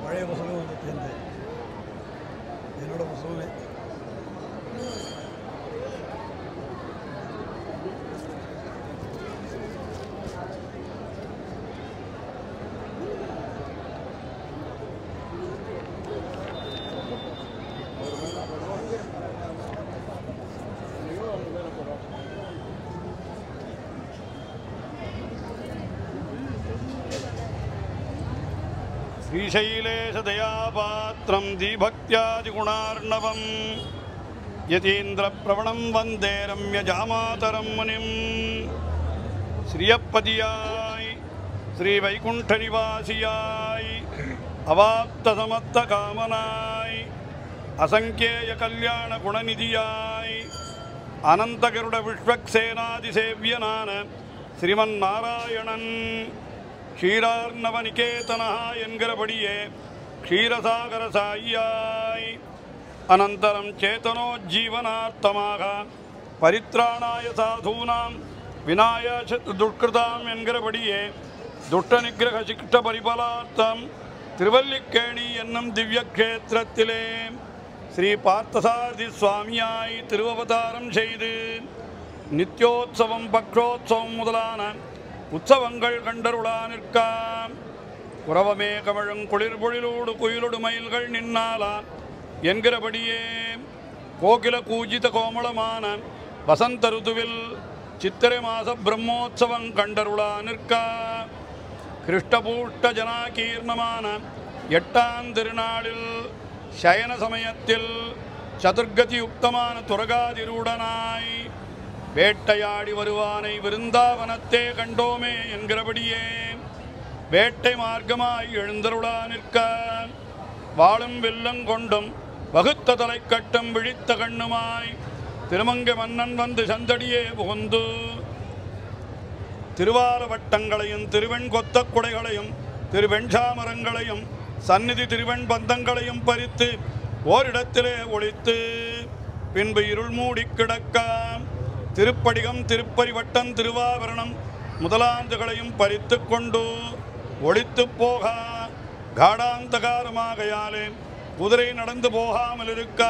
பழைய புத்தகம் வந்து சேர்ந்தேன் என்னோட புத்தகமே श्रीशैलेशदयापात्रं दीभक्त्यादिगुणार्णवं यतीन्द्रप्रवणं वन्दे रम्यजामातरं मुनिं श्रियपतियाय श्रीवैकुण्ठनिवासियाय अवाप्तसमस्तकामनाय असङ्ख्येयकल्याणगुणनिधियाय अनन्तगरुडविश्वक्सेनादिसेव्यनान श्रीमन्नारायणन् क्षीरार्णवनिकेतनः एन्गिरबडिये क्षीरसागरसाय्याय अनन्तरं चेतनोज्जीवनार्थमाः परित्राणाय साधूनां विनायाय दुष्कृताम् एन्गिरबडिये दुष्टनिग्रहशिष्टपरिफलार्थं திருவல்லிக்கேணி என்னும் திவ்யக்ஷேத்திரத்திலே ஸ்ரீ பார்த்தசாரதி சுவாமியாய் திருவவதாரம் செய்து நித்யோத்சவம் பக்ஷோத்சவம் முதலான உற்சவங்கள் கண்டருளானிற்காம் உறவமே கமழும் குளிர்பொழிலோடு குயிலொடு மயில்கள் நின்னாலாம் என்கிறபடியே கோகில கூஜித கோமளமான வசந்த ருதுவில் சித்திரை மாச பிரம்மோத்சவம் கண்டருளானிற்காம் கிருஷ்ணபூஷ்ட ஜனாகீர்ணமான 8ஆம் திருநாளில் சயன சமயத்தில் சதுர்கதி யுக்தமான துரகாதிரூடனாய் வேட்டையாடி வருவானை விருந்தாவனத்தே கண்டோமே என்கிறபடியே வேட்டை மார்க்கமாய் எழுந்தருளா நிற்க வாழும் வெள்ளம் கொண்டும் வகுத்த தலை கட்டம் விழித்த கண்ணுமாய் திருமங்கை மன்னன் வந்து சந்தடியே புகுந்து திருவார வட்டங்களையும் திருவெண் கொத்த குடைகளையும் திருவெண்சாமரங்களையும் சந்நிதி திருவெண் பந்தங்களையும் பறித்து ஓரிடத்திலே ஒளித்து பின்பு இருள் மூடி கிடக்க திருப்படிகம் திருப்பரிவட்டம் திருவாபரணம் முதலாந்துகளையும் பறித்து கொண்டு ஒளித்து போக காடாந்தகாரமாகையாலே குதிரை நடந்து போகாமல் இருக்க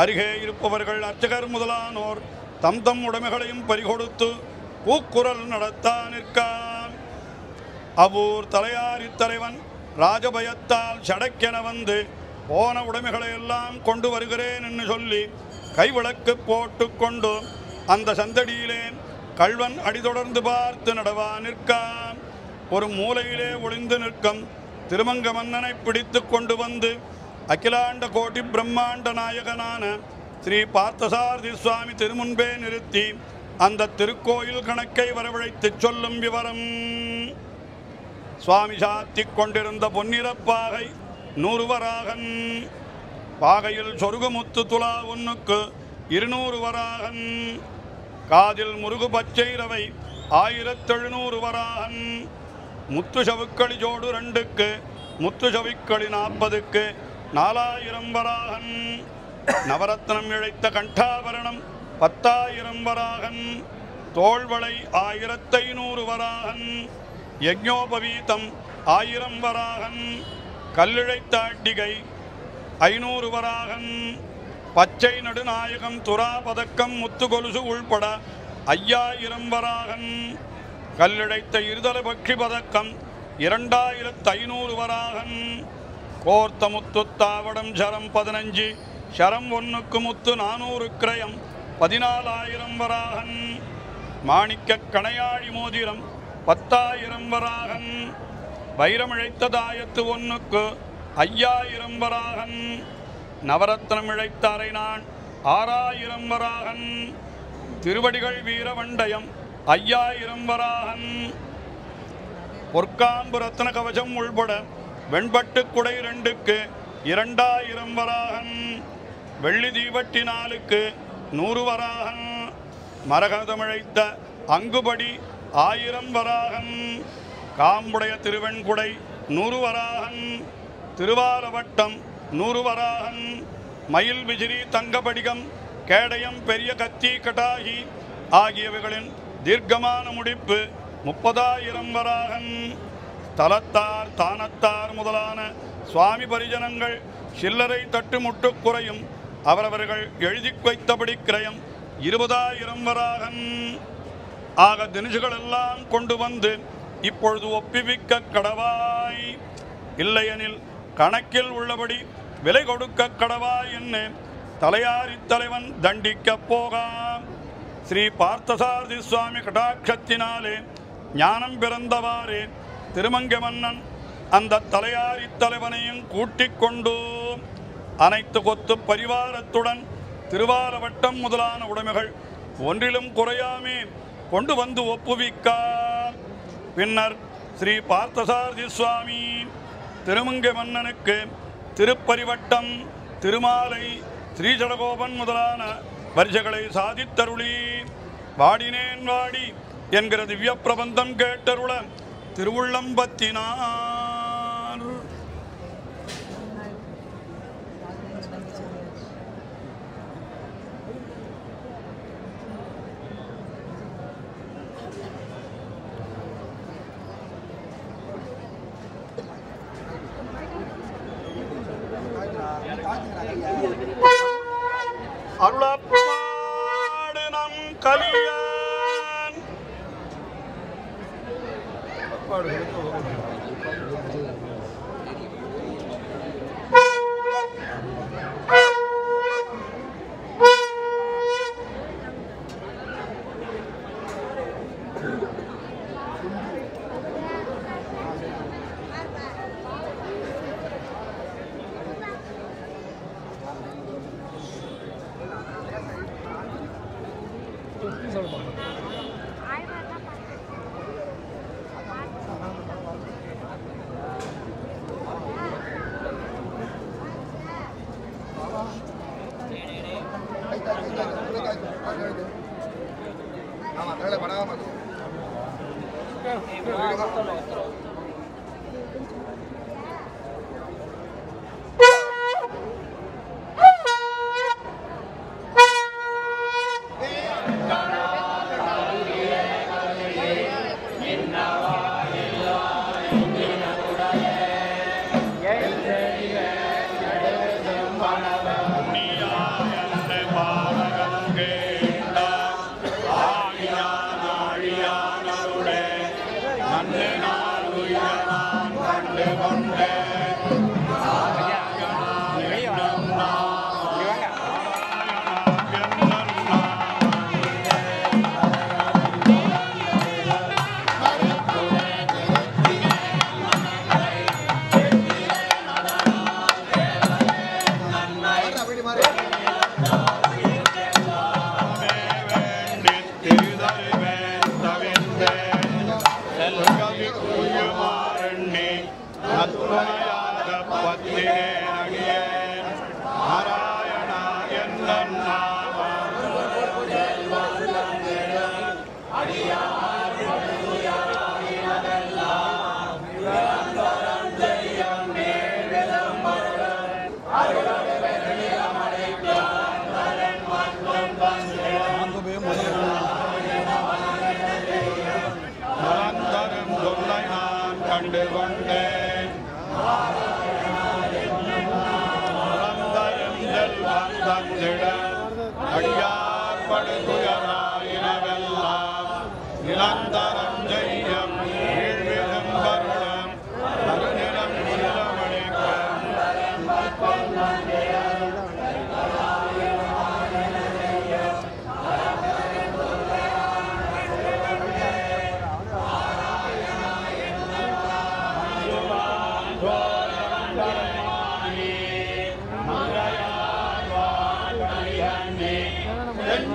அருகே இருப்பவர்கள் அர்ச்சகர் முதலானோர் தம் தம் உடைமைகளையும் பறிகொடுத்து கூக்குரல் நடத்த நிற்க அவ்வூர் தலையாரி தலைவன் ராஜபயத்தால் சடக்கென வந்து போன உடைமைகளை எல்லாம் கொண்டு வருகிறேன் என்று சொல்லி கைவிளக்கு போட்டு கொண்டு அந்த சந்தடியிலே கள்வன் அடிதொடர்ந்து பார்த்து நடவா நிற்க ஒரு மூலையிலே ஒளிந்து நிற்கும் திருமங்க மன்னனை பிடித்து கொண்டு வந்து அகிலாண்ட கோட்டி பிரம்மாண்ட நாயகனான ஸ்ரீ பார்த்தசாரதி சுவாமி திருமுன்பே நிறுத்தி அந்த திருக்கோயில் கணக்கை வரவழைத்து சொல்லும் விவரம். சுவாமி சாத்தி கொண்டிருந்த பொன்னிறப்பாகை 100 வராகன், பாகையில் சொருகுமுத்து துலா 1க்கு 200 வராகன், காதில் முருகு பச்சை ரவை 1700 வராகன், முத்து சவுக்களி ஜோடு 2க்கு முத்து சவுக்களி 40க்கு 4000 வராகன், நவரத்னம் இழைத்த கண்டாபரணம் 10,000 வராகன், தோள்வளை 1500 வராகன், யஜ்ஞோபவீதம் 1000 வராகன், கல்லிழைத்த அட்டிகை 500 வராகன், பச்சை நடுநாயகம் துரா பதக்கம் முத்து கொலுசு உள்பட 5000 வராகன், கல்லிழைத்த இருதலை பக்ஷி பதக்கம் 2500 வராகன், கோர்த்த முத்து தாவடம் சரம் 15, சரம் 1க்கு முத்து 400 கிரயம் 14,000 வராகன், மாணிக்க கணையாழி மோதிரம் 10,000 வராகன், வைரமிழைத்த தாயத்து 1க்கு 5,000 வராகன், நவரத்னம் இழைத்த அரைநான் 6,000 வராகன், திருவடிகள் வீரவண்டயம் 5,000 வராகன், பொற்காம்பு ரத்ன கவசம் உள்பட வெண்பட்டு குடை 2க்கு 2,000 வராகன், வெள்ளி தீவட்டி 4க்கு 100 வராகன், மரகதமிழைத்த அங்குபடி 1000 வராகன், காம்புடைய திருவெண்குடை 100 வராகன், திருவாரவட்டம் 100 வராகன், மயில் விசிறி தங்கபடிகம் கேடயம் பெரிய கத்தி கட்டாகி ஆகியவைகளின் தீர்க்கமான முடிப்பு 30,000 வராகன், தலத்தார் தானத்தார் முதலான சுவாமி பரிஜனங்கள் சில்லறை தட்டு முட்டு குறையும் அவரவர்கள் எழுதி வைத்தபடி கிரயம் 20,000 வராகன். ஆக தினுசுகளெல்லாம் கொண்டு வந்து இப்பொழுது ஒப்புவிக்க கடவாய், இல்லையெனில் கணக்கில் உள்ளபடி விலை கொடுக்க கடவாய் என்று தலையாரி தலைவன் தண்டிக்க போக ஸ்ரீ பார்த்தசாரதி சுவாமி கடாட்சத்தினாலே ஞானம் பிறந்தவாறே திருமங்கை மன்னன் அந்த தலையாரி தலைவனையும் கூட்டிக் கொண்டு அனைத்து கொத்து பரிவாரத்துடன் திருவாரவட்டம் முதலான உடைமைகள் ஒன்றிலும் குறையாமே கொண்டு வந்து ஒப்புவிக்க பின்னர் ஸ்ரீ பார்த்தசாரதி சுவாமி திருமங்கை மன்னனுக்கு திருப்பரிவட்டம் திருமாலை ஸ்ரீஜடகோபன் முதலான வரிசைகளை சாதித்தருளி வாடினேன் வாடி என்கிற திவ்ய பிரபந்தம் கேட்டருள திருவுள்ளம் பத்தினார். அருளப்பாடு நம் Kaliyan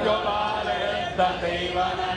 Yo la de esta te iban a